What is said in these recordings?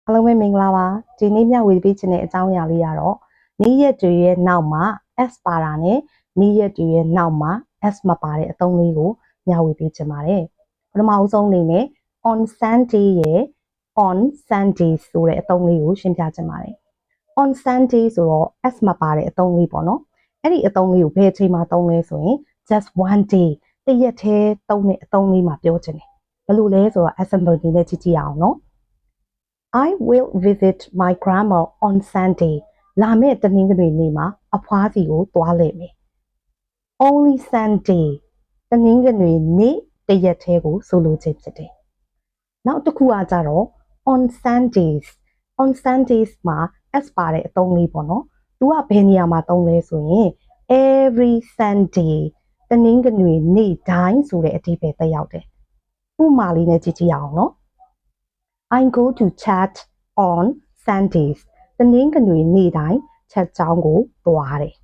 အားလုံးပဲမင်္ဂလာပါဒီနေ့မျှဝေပေးခြင်းတဲ့အကြောင်းအရာလေးကတော့နေ့ရက်တွေရဲ့နောက်မှာ S ပါတာနဲ့နေ့ရက်တွေရဲ့နောက်မှာ S မပါတဲ့အသုံးလေးကိုမျှဝေပေးခြင်းပါတယ်ပထမအဆုံးအနေနဲ့ on Sunday ရဲ့ on Sunday ဆိုတဲ့အသုံးလေးကိုရှင်းပြခြင်းပါတယ် on Sunday ဆိုတော့ S မပါတဲ့အသုံးလေးပေါ့နော်အဲ့ဒီအသုံးလေးကိုဘယ်အချိန်မှာသုံးလဲဆိုရင် just one day တစ်ရက်တည်းသုံးတဲ့အသုံးလေးမှာပြောခြင်းတယ်ဘယ်လိုလဲဆိုတော့ example ဒီနဲ့ကြည့်ကြည့်အောင်နော်I will visit my grandma on Sunday. လာမယ့်တနင်္ဂနွေနေ့မှာအဖွားစီကိုသွားလိမ့်မယ် Only Sunday တနင်္ဂနွေနေ့တစ်ရက်တည်းကိုဆိုလိုခြင်းဖြစ်တယ်။နောက်တစ်ခုကကြတော့ on Sundays on Sundays မှာ S ပါတဲ့အသုံးလေးပေါ့နော်။သူကဘယ်နေရာမှာသုံးလဲဆိုရင် every Sunday တနင်္ဂနွေနေ့တိုင်းဆိုတဲ့အဓိပ္ပာယ်သက်ရောက်တယ်။ဥပမာလေးနဲ့ကြည့်ကြည့်အောင်နော်I go to church on Sundays တနင်္ဂနွေနေ့တိုင်းချက်ကျောင်းကိုသွားတယ်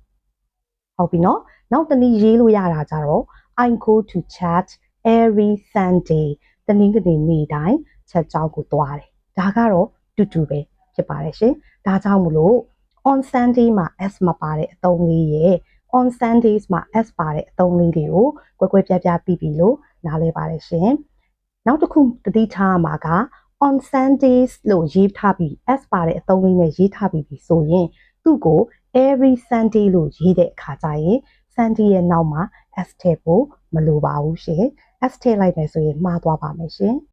ဟုတ်ပြီနော်နောက်တနည်းရေးလို့ရတာကြတော့ I go to church every Sunday တနင်္ဂနွေနေ့တိုင်းချက်ကျောင်းကိုသွားတယ်ဒါကတော့တူတူပဲဖြစ်ပါတယ်ရှင်ဒါကြောင့်မလို့ on Sunday မှာ S မပါတဲ့အသုံးလေးရဲ့ on Sundays မှာ S ပါတဲ့အသုံးလေးတွေကိုကွဲကွဲပြားပြားပြီးပြီလို့နားလည်ပါတယ်ရှင်နောက်တစ်ခုသတိထားမှာကon Sundays လို့ရေးထားပြီး S ပါတဲ့အသုံးလေးနဲ့ရေးထားပြီးဆိုရင်သူ့ကို every Sunday လို့ရေးတဲ့အခါကျရင် Sunday ရဲ့နောက်မှာ S ထည့်ဖို့မလိုပါဘူးရှင် S ထည့်လိုက်မယ်ဆိုရင်မှားသွားပါမယ်ရှင်